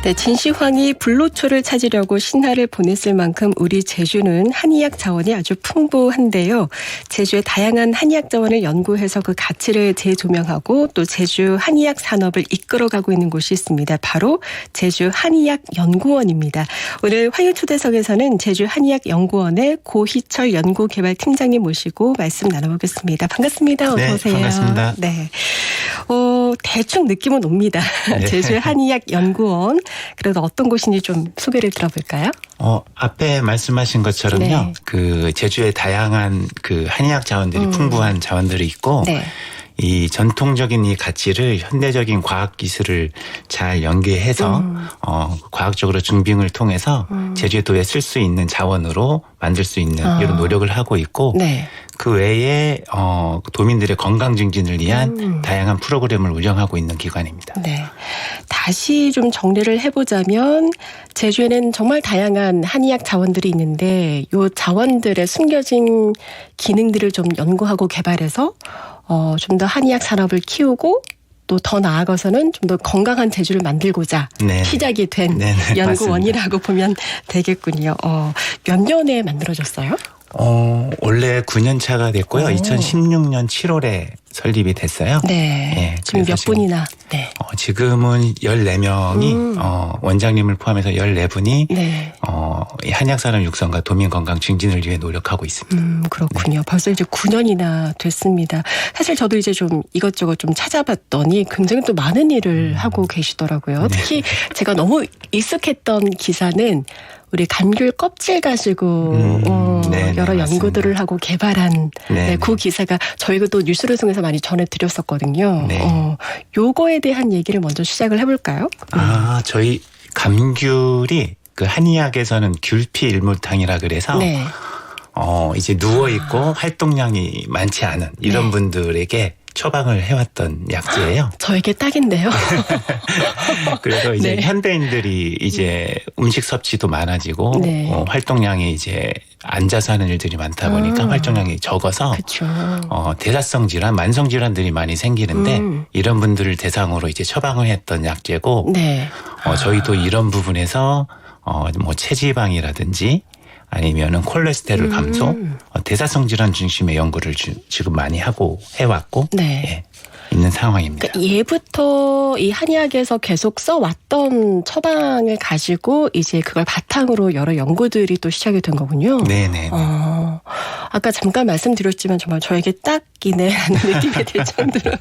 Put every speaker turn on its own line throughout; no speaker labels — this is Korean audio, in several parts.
네, 진시황이 불로초를 찾으려고 신화를 보냈을 만큼 우리 제주는 한의학 자원이 아주 풍부한데요. 제주의 다양한 한의학 자원을 연구해서 그 가치를 재조명하고 또 제주 한의학 산업을 이끌어가고 있는 곳이 있습니다. 바로 제주 한의학 연구원입니다. 오늘 화요초대석에서는 제주 한의학 연구원의 고희철 연구개발팀장님 모시고 말씀 나눠보겠습니다. 반갑습니다. 어서 오세요.
네, 반갑습니다.
네. 대충 느낌은 옵니다.
네.
제주 한의학 연구원. 그래도 어떤 곳인지 좀 소개를 들어볼까요?
앞에 말씀하신 것처럼요.
네.
그 제주에 다양한 그 한의학 자원들이 풍부한 자원들이 있고
네.
이 전통적인 이 가치를 현대적인 과학 기술을 잘 연계해서 과학적으로 증빙을 통해서 제주도에 쓸 수 있는 자원으로 만들 수 있는 이런 노력을 하고 있고
네.
그 외에 도민들의 건강 증진을 위한 다양한 프로그램을 운영하고 있는 기관입니다.
네. 다시 좀 정리를 해보자면 제주에는 정말 다양한 한의학 자원들이 있는데 이 자원들의 숨겨진 기능들을 좀 연구하고 개발해서 좀 더 한의학 산업을 키우고 또 더 나아가서는 좀 더 건강한 제주를 만들고자
네.
시작이 된
네네,
연구원이라고 보면 되겠군요. 몇 년에 만들어졌어요?
원래 9년 차가 됐고요. 2016년 7월에 설립이 됐어요.
네.
예,
지금 몇 분이나? 네.
지금은 14명이 원장님을 포함해서 14분이
네.
이 한약산업 육성과 도민 건강 증진을 위해 노력하고 있습니다.
그렇군요. 벌써 이제 9년이나 됐습니다. 사실 저도 이제 좀 이것저것 좀 찾아봤더니 굉장히 또 많은 일을 하고 계시더라고요. 특히 제가 너무 익숙했던 기사는 우리 감귤 껍질 가지고 여러
맞습니다.
연구들을 하고 개발한
네,
그 기사가 저희가 또 뉴스를 통해서 많이 전해드렸었거든요.
네.
요거에 대한 얘기를 먼저 시작을 해볼까요?
저희 감귤이 그 한의학에서는 귤피 일물탕이라 그래서
네.
이제 누워있고 활동량이 많지 않은 이런
네.
분들에게 처방을 해왔던 약재예요.
저에게 딱인데요.
그래서 이제
네.
현대인들이 이제 음식 섭취도 많아지고
네.
활동량이 이제 앉아서 하는 일들이 많다 보니까 활동량이 적어서
그렇죠.
대사성 질환, 만성 질환들이 많이 생기는데 이런 분들을 대상으로 이제 처방을 했던 약재고
네.
저희도 이런 부분에서 뭐 체지방이라든지 아니면은 콜레스테롤 감소, 대사성 질환 중심의 연구를 지금 많이 하고 해왔고
네.
있는 상황입니다.
그러니까 예부터 이 한의학에서 계속 써왔던 처방을 가지고 이제 그걸 바탕으로 여러 연구들이 또 시작이 된 거군요.
네네.
아까 잠깐 말씀드렸지만 정말 저에게 딱이네라는 느낌이 들 정도로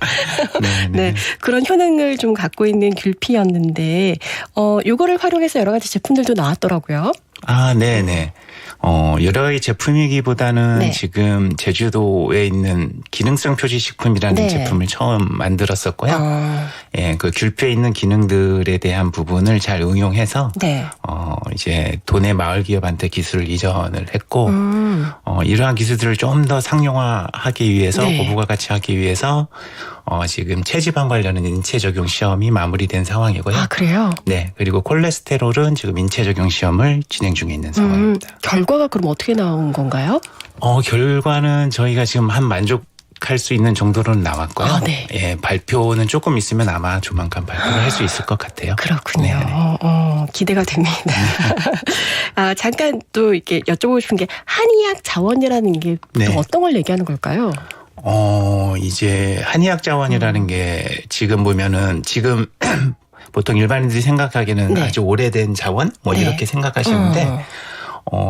네, 그런 효능을 좀 갖고 있는 귤피였는데 요거를 활용해서 여러 가지 제품들도 나왔더라고요.
네네. 여러 제품이기보다는
네.
지금 제주도에 있는 기능성 표지식품이라는
네.
제품을 처음 만들었었고요. 예, 그 귤피에 있는 기능들에 대한 부분을 잘 응용해서
네.
이제 도내 마을 기업한테 기술을 이전을 했고 이러한 기술들을 좀 더 상용화하기 위해서
네.
고부가 같이 하기 위해서 지금 체지방 관련은 인체 적용 시험이 마무리된 상황이고요.
아, 그래요?
네, 그리고 콜레스테롤은 지금 인체 적용 시험을 진행 중에 있는 상황입니다.
결과가 그럼 어떻게 나온 건가요?
결과는 저희가 지금 한 만족할 수 있는 정도로는 나왔고요.
네.
예, 발표는 조금 있으면 아마 조만간 발표를 할 수 있을 것 같아요.
그렇군요. 기대가 됩니다. 잠깐 또 이렇게 여쭤보고 싶은 게 한의학 자원이라는 게 또
네.
어떤 걸 얘기하는 걸까요?
이제 한의학 자원이라는 게 지금 보면은 지금 보통 일반인들이 생각하기에는
네.
아주 오래된 자원 뭐
네.
이렇게 생각하시는데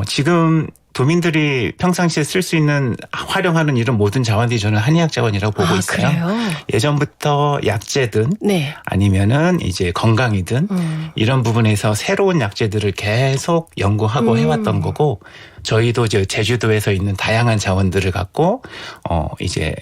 지금 도민들이 평상시에 쓸 수 있는 활용하는 이런 모든 자원들이 저는 한의학 자원이라고 보고 있어요.
그래요?
예전부터 약재든
네.
아니면은 이제 건강이든 이런 부분에서 새로운 약재들을 계속 연구하고 해왔던 거고 저희도 이제 제주도에서 있는 다양한 자원들을 갖고 이제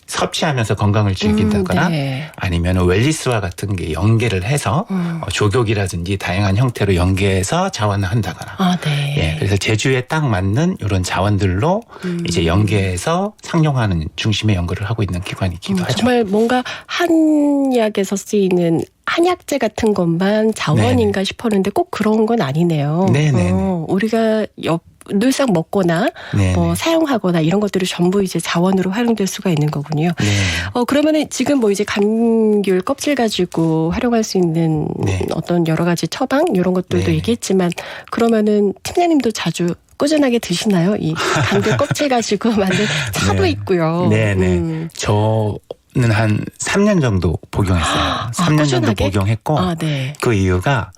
섭취하면서 건강을 즐긴다거나
네.
아니면 웰니스와 같은 게 연계를 해서 조격이라든지 다양한 형태로 연계해서 자원을 한다거나
네.
예, 그래서 제주에 딱 맞는 이런 자원들로 이제 연계해서 상용하는 중심의 연구를 하고 있는 기관이기도 하죠.
정말 뭔가 한약에서 쓰이는 한약재 같은 것만 자원인가 싶었는데 꼭 그런 건 아니네요.
네네.
우리가 늘상 먹거나
네네.
뭐 사용하거나 이런 것들이 전부 이제 자원으로 활용될 수가 있는 거군요.
네.
그러면은 지금 뭐 이제 감귤 껍질 가지고 활용할 수 있는
네.
어떤 여러 가지 처방 이런 것들도
네.
얘기했지만 그러면은 팀장님도 자주 꾸준하게 드시나요? 이 감귤 껍질 가지고 만든 차도
네.
있고요.
네네. 저는 한 3년 정도 복용했어요. 3년 정도
꾸준하게?
복용했고
네.
그 이유가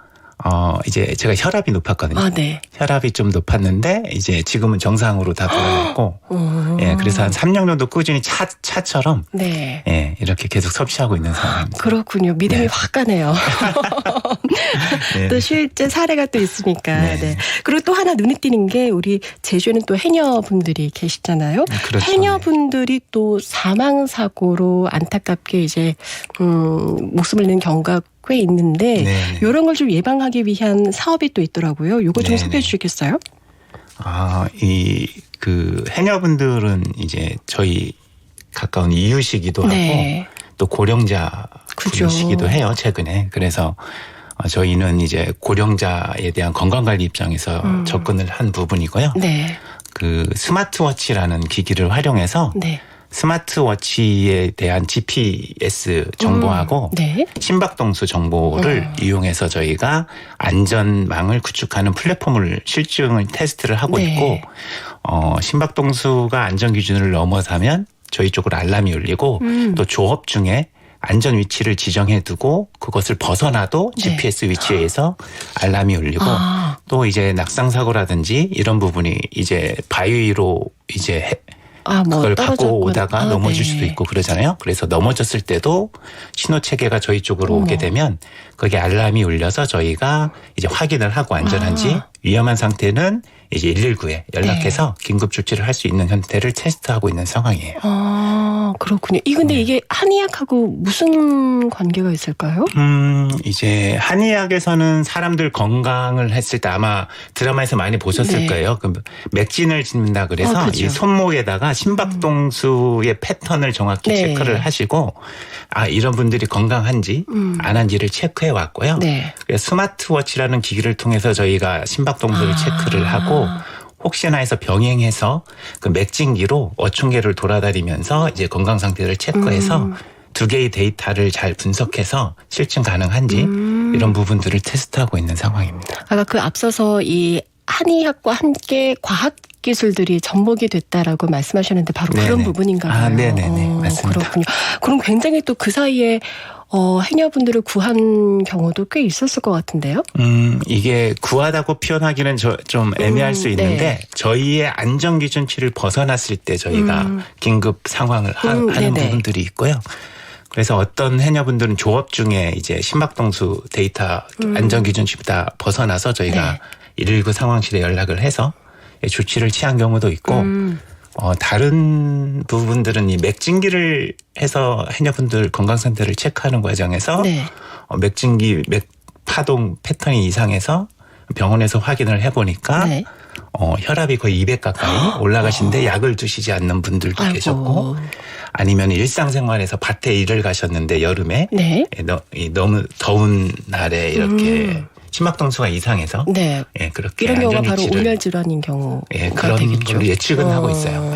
이제 제가 혈압이 높았거든요.
네.
혈압이 좀 높았는데 이제 지금은 정상으로 다 돌아왔고 예, 그래서 한 3년 정도 꾸준히 차처럼
네.
예, 이렇게 계속 섭취하고 있는 상황입니다.
그렇군요. 믿음이
네.
확 가네요.
네.
또 실제 사례가 또 있으니까.
네.
네. 그리고 또 하나 눈에 띄는 게 우리 제주에는 또 해녀분들이 계시잖아요.
그렇죠.
해녀분들이 또 사망 사고로 안타깝게 이제 목숨을 잃는 경우가 꽤 있는데
네네.
이런 걸 좀 예방하기 위한 사업이 또 있더라고요. 이거 좀
네네.
소개해 주시겠어요?
그 해녀분들은 이제 저희 가까운 이웃이기도
네.
하고 또 고령자
그죠.
분이시기도 해요, 최근에. 그래서 저희는 이제 고령자에 대한 건강관리 입장에서 접근을 한 부분이고요.
네.
그 스마트워치라는 기기를 활용해서
네.
스마트워치에 대한 GPS 정보하고
네.
심박동수 정보를 이용해서 저희가 안전망을 구축하는 플랫폼을 실증을 테스트를 하고
네.
있고 심박동수가 안전 기준을 넘어서면 저희 쪽으로 알람이 울리고 또 조업 중에 안전 위치를 지정해 두고 그것을 벗어나도
네.
GPS 위치에서 알람이 울리고 또 이제 낙상 사고라든지 이런 부분이 이제 바위로 이제
뭐
그걸 갖고
떨어졌거나.
오다가 넘어질
네.
수도 있고 그러잖아요. 그래서 넘어졌을 때도 신호 체계가 저희 쪽으로 오게 되면 거기에 알람이 울려서 저희가 이제 확인을 하고 안전한지 위험한 상태는 이제 119에 연락해서 긴급 조치를 할 수 있는 형태를 테스트하고 있는 상황이에요.
그렇군요. 근데 이게 한의학하고 무슨 관계가 있을까요?
이제 한의학에서는 사람들 건강을 했을 때 아마 드라마에서 많이 보셨을
네.
거예요. 그 맥진을 짓는다 그래서
그렇죠.
이 손목에다가 심박동수의 패턴을 정확히
네.
체크를 하시고 이런 분들이 건강한지 안 한지를 체크해 왔고요.
네.
그래서 스마트워치라는 기기를 통해서 저희가 심박동수를 체크를 하고 혹시나 해서 병행해서 그 맥진기로 어촌계를 돌아다니면서 이제 건강 상태를 체크해서 두 개의 데이터를 잘 분석해서 실증 가능한지 이런 부분들을 테스트하고 있는 상황입니다.
아까 그 앞서서 이 한의학과 함께 과학 기술들이 접목이 됐다라고 말씀하셨는데 바로
네네.
그런 부분인가 봐요.
네네네. 맞습니다.
그렇군요. 그럼 굉장히 또 그 사이에 해녀분들을 구한 경우도 꽤 있었을 것 같은데요.
이게 구하다고 표현하기는 좀 애매할 수 있는데
네.
저희의 안전 기준치를 벗어났을 때 저희가 긴급 상황을 하는
네네.
부분들이 있고요. 그래서 어떤 해녀분들은 조업 중에 이제 심박동수 데이터 안전 기준치보다 벗어나서 저희가 119 상황실에 연락을 해서 조치를 취한 경우도 있고 다른 부분들은 이 맥진기를 해서 해녀분들 건강 상태를 체크하는 과정에서
네.
맥진기 파동 패턴이 이상해서 병원에서 확인을 해보니까
네.
혈압이 거의 200 가까이 올라가신데 약을 드시지 않는 분들도
아이고.
계셨고 아니면 일상생활에서 밭에 일을 가셨는데 여름에
네.
너무 더운 날에 이렇게 심박동수가 이상해서
네.
그렇게
이런 경우가 바로
안전위치를
온열질환인 경우가
그런
되겠죠.
걸로 예측은 하고 있어요.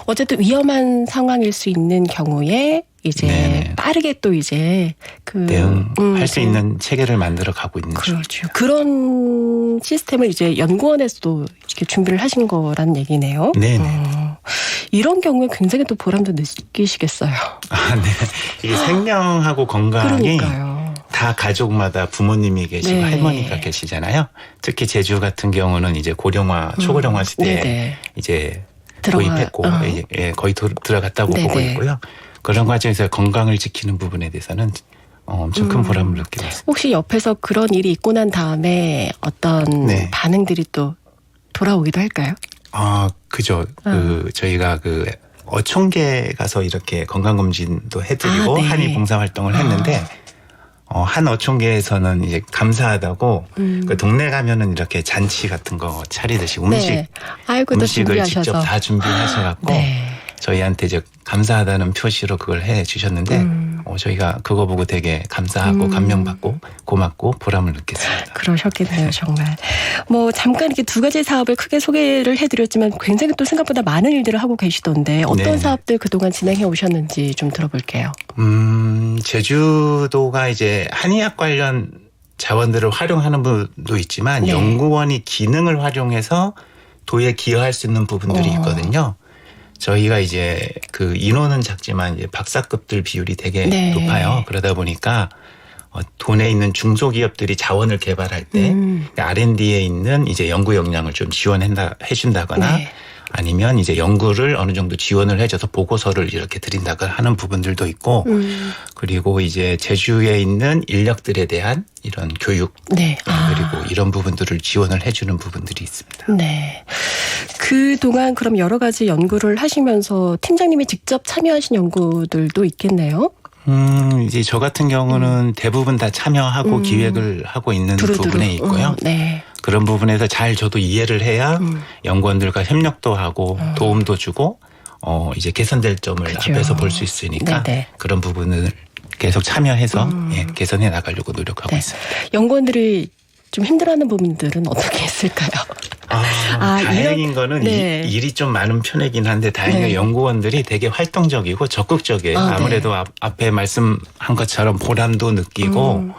어쨌든 위험한 상황일 수 있는 경우에 이제
네네.
빠르게 또 이제 그
대응할 수 있는 체계를 만들어 가고 있는 중.
그렇죠. 그런 시스템을 이제 연구원에서도 이렇게 준비를 하신 거란 얘기네요.
네네.
이런 경우에 굉장히 또 보람도 느끼시겠어요.
네. 이게 생명하고 건강이
그러니까요.
다 가족마다 부모님이 계시고
네.
할머니가 계시잖아요. 특히 제주 같은 경우는 이제 고령화, 초고령화 시대에
네네.
이제 도입했고 거의 들어갔다고
네네.
보고 있고요. 그런 과정에서 건강을 지키는 부분에 대해서는 엄청 큰 보람을 느끼고 있습니다.
혹시 옆에서 그런 일이 있고 난 다음에 어떤
네.
반응들이 또 돌아오기도 할까요?
그죠. 저희가 어촌계 가서 이렇게 건강검진도 해드리고
네.
한의 봉사활동을 했는데 한 어촌계에서는 이제 감사하다고 그 동네 가면은 이렇게 잔치 같은 거 차리듯이
네. 아이고, 또
음식을
준비하셔서.
직접 다 준비하셔갖고
네.
저희한테 이제 감사하다는 표시로 그걸 해 주셨는데 저희가 그거 보고 되게 감사하고 감명받고 고맙고 보람을 느꼈습니다.
그러셨겠네요, 정말. 뭐 잠깐 이렇게 두 가지 사업을 크게 소개를 해드렸지만 굉장히 또 생각보다 많은 일들을 하고 계시던데 어떤
네.
사업들 그동안 진행해 오셨는지 좀 들어볼게요.
제주도가 이제 한의학 관련 자원들을 활용하는 부분도 있지만
네.
연구원이 기능을 활용해서 도에 기여할 수 있는 부분들이 있거든요. 저희가 이제 그 인원은 작지만 이제 박사급들 비율이 되게
네.
높아요. 그러다 보니까 돈에 있는 중소기업들이 자원을 개발할 때 R&D에 있는 이제 연구 역량을 좀 지원해준다거나
네.
아니면 이제 연구를 어느 정도 지원을 해줘서 보고서를 이렇게 드린다거나 하는 부분들도 있고 그리고 이제 제주에 있는 인력들에 대한 이런 교육
네.
그리고 이런 부분들을 지원을 해주는 부분들이 있습니다.
네. 그동안 그럼 여러 가지 연구를 하시면서 팀장님이 직접 참여하신 연구들도 있겠네요.
이제 저 같은 경우는 대부분 다 참여하고 기획을 하고 있는
두루두루.
부분에 있고요.
네.
그런 부분에서 잘 저도 이해를 해야 연구원들과 협력도 하고 도움도 주고 이제 개선될 점을
그죠.
앞에서 볼 수 있으니까
네네.
그런 부분을 계속 참여해서 개선해 나가려고 노력하고
네.
있습니다.
연구원들이 좀 힘들어하는 부분들은 어떻게 했을까요?
다행인 거는
네.
일이 좀 많은 편이긴 한데 다행히
네.
연구원들이 되게 활동적이고 적극적이에요.
네.
아무래도 앞에 말씀한 것처럼 보람도 느끼고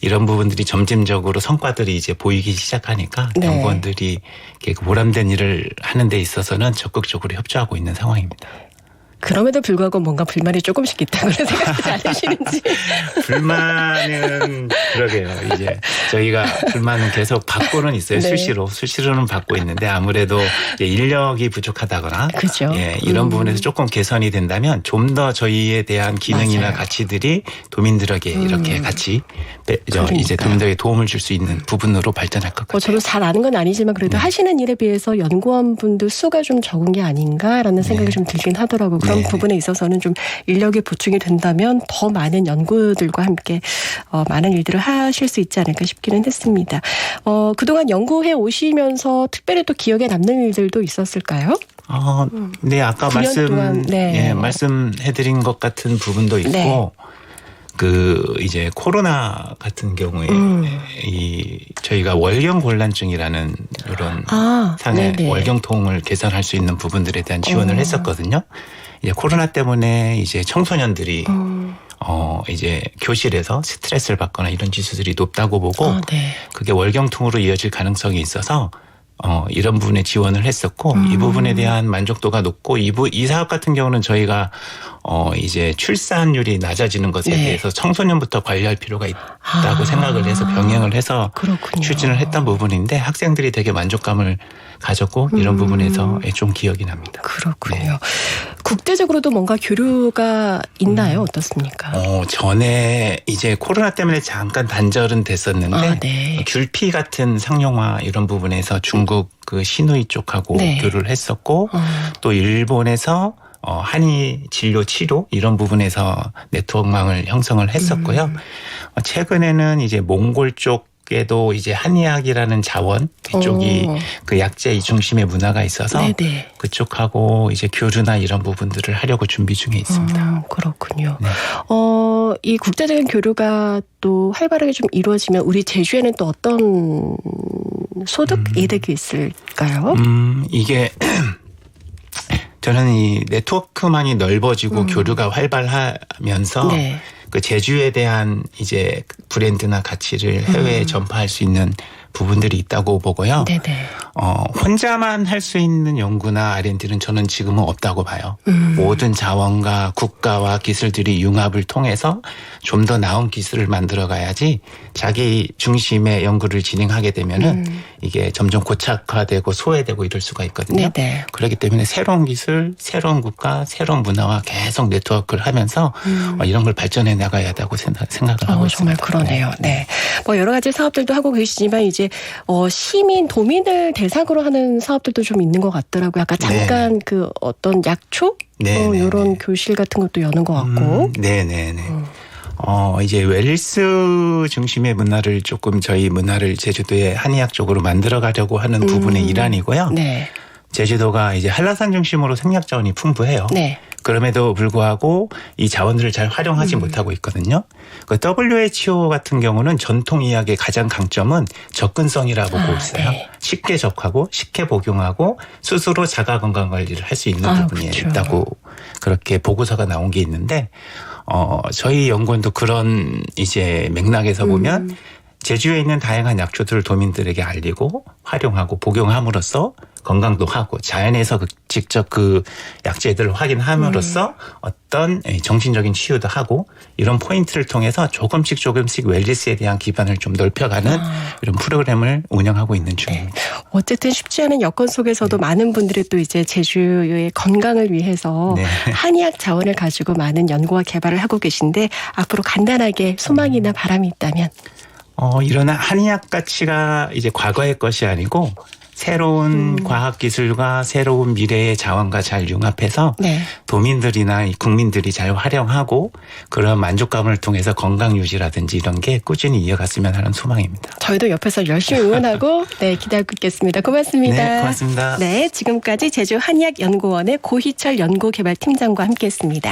이런 부분들이 점진적으로 성과들이 이제 보이기 시작하니까
네.
연구원들이 이렇게 보람된 일을 하는 데 있어서는 적극적으로 협조하고 있는 상황입니다.
그럼에도 불구하고 뭔가 불만이 조금씩 있다고 생각하지 않으시는지.
불만은 그러게요. 이제 저희가 불만은 계속 받고는 있어요.
네.
수시로는 받고 있는데 아무래도 이제 인력이 부족하다거나
그죠.
이런 부분에서 조금 개선이 된다면 좀 더 저희에 대한 기능이나
맞아요.
가치들이 도민들에게 이렇게 같이 이제
그러니까요.
도민들에게 도움을 줄 수 있는 부분으로 발전할 것 같아요.
저도 잘 아는 건 아니지만 그래도 하시는 일에 비해서 연구원분들 수가 좀 적은 게 아닌가라는 생각이 좀 들긴 하더라고요. 그런
네.
부분에 있어서는 좀 인력이 보충이 된다면 더 많은 연구들과 함께 많은 일들을 하실 수 있지 않을까 싶기는 했습니다. 그동안 연구해 오시면서 특별히 또 기억에 남는 일들도 있었을까요?
네, 아까
9년 동안, 네.
말씀해드린 것 같은 부분도 있고,
네.
이제 코로나 같은 경우에 저희가 월경곤란증이라는 이런 상해
네네.
월경통을 개선할 수 있는 부분들에 대한 지원을 했었거든요. 이제 코로나 때문에 이제 청소년들이 이제 교실에서 스트레스를 받거나 이런 지수들이 높다고 보고
네.
그게 월경통으로 이어질 가능성이 있어서 이런 부분에 지원을 했었고 이 부분에 대한 만족도가 높고 이 사업 같은 경우는 저희가 이제 출산율이 낮아지는 것에
네.
대해서 청소년부터 관리할 필요가 있다고 생각을 해서 병행을 해서
그렇군요.
추진을 했던 부분인데 학생들이 되게 만족감을 가졌고 이런 부분에서 좀 기억이 납니다.
그렇군요.
네.
국제적으로도 뭔가 교류가 있나요? 어떻습니까?
전에 이제 코로나 때문에 잠깐 단절은 됐었는데
네.
귤피 같은 상용화 이런 부분에서 중국 그 시누이 쪽하고
네.
교류를 했었고 또 일본에서 한의 진료 치료 이런 부분에서 네트워크망을 형성을 했었고요. 최근에는 이제 몽골 쪽에도 이제 한의학이라는 자원 그쪽이 그 약재 중심의 문화가 있어서
네네.
그쪽하고 이제 교류나 이런 부분들을 하려고 준비 중에 있습니다.
그렇군요.
네.
이 국제적인 교류가 또 활발하게 좀 이루어지면 우리 제주에는 또 어떤 소득 이득이 있을까요?
이게 저는 이 네트워크만이 넓어지고 교류가 활발하면서
네.
그 제주에 대한 이제 브랜드나 가치를 해외에 전파할 수 있는 부분들이 있다고 보고요.
네네.
혼자만 할 수 있는 연구나 R&D는 저는 지금은 없다고 봐요. 모든 자원과 국가와 기술들이 융합을 통해서 좀 더 나은 기술을 만들어 가야지 자기 중심의 연구를 진행하게 되면은 이게 점점 고착화되고 소외되고 이럴 수가 있거든요.
네네.
그렇기 때문에 새로운 기술, 새로운 국가, 새로운 문화와 계속 네트워크를 하면서 이런 걸 발전해 나가야 한다고 생각을 하고 있습니다.
정말 그러네요. 네. 뭐 여러 가지 사업들도 하고 계시지만 이제 시민, 도민을 대상으로 하는 사업들도 좀 있는 것 같더라고요. 아까 잠깐 그 어떤 약초? 이런 교실 같은 것도 여는 것 같고.
네네네. 이제 웰니스 중심의 문화를 조금 저희 문화를 제주도의 한의학 쪽으로 만들어 가려고 하는 부분의 일환이고요.
네.
제주도가 이제 한라산 중심으로 생략 자원이 풍부해요.
네.
그럼에도 불구하고 이 자원들을 잘 활용하지 못하고 있거든요. 그 WHO 같은 경우는 전통 의학의 가장 강점은 접근성이라고 보고 있어요.
네.
쉽게 접하고 쉽게 복용하고 스스로 자가 건강 관리를 할 수 있는 부분이
그렇죠.
있다고 그렇게 보고서가 나온 게 있는데 저희 연구원도 그런 이제 맥락에서 보면 제주에 있는 다양한 약초들을 도민들에게 알리고 활용하고 복용함으로써 건강도 하고 자연에서 직접 그 약재들을 확인함으로써 어떤 정신적인 치유도 하고 이런 포인트를 통해서 조금씩 웰니스에 대한 기반을 좀 넓혀가는 이런 프로그램을 운영하고 있는 중입니다.
네. 어쨌든 쉽지 않은 여건 속에서도 많은 분들이 또 이제 제주의 건강을 위해서
네.
한의학 자원을 가지고 많은 연구와 개발을 하고 계신데 앞으로 간단하게 소망이나 바람이 있다면
이런 한의학 가치가 이제 과거의 것이 아니고 새로운 과학기술과 새로운 미래의 자원과 잘 융합해서
네.
도민들이나 국민들이 잘 활용하고 그런 만족감을 통해서 건강 유지라든지 이런 게 꾸준히 이어갔으면 하는 소망입니다.
저희도 옆에서 열심히 응원하고 네, 기대하고 있겠습니다. 고맙습니다.
네, 고맙습니다.
네, 지금까지 제주 한의학연구원의 고희철 연구개발팀장과 함께했습니다.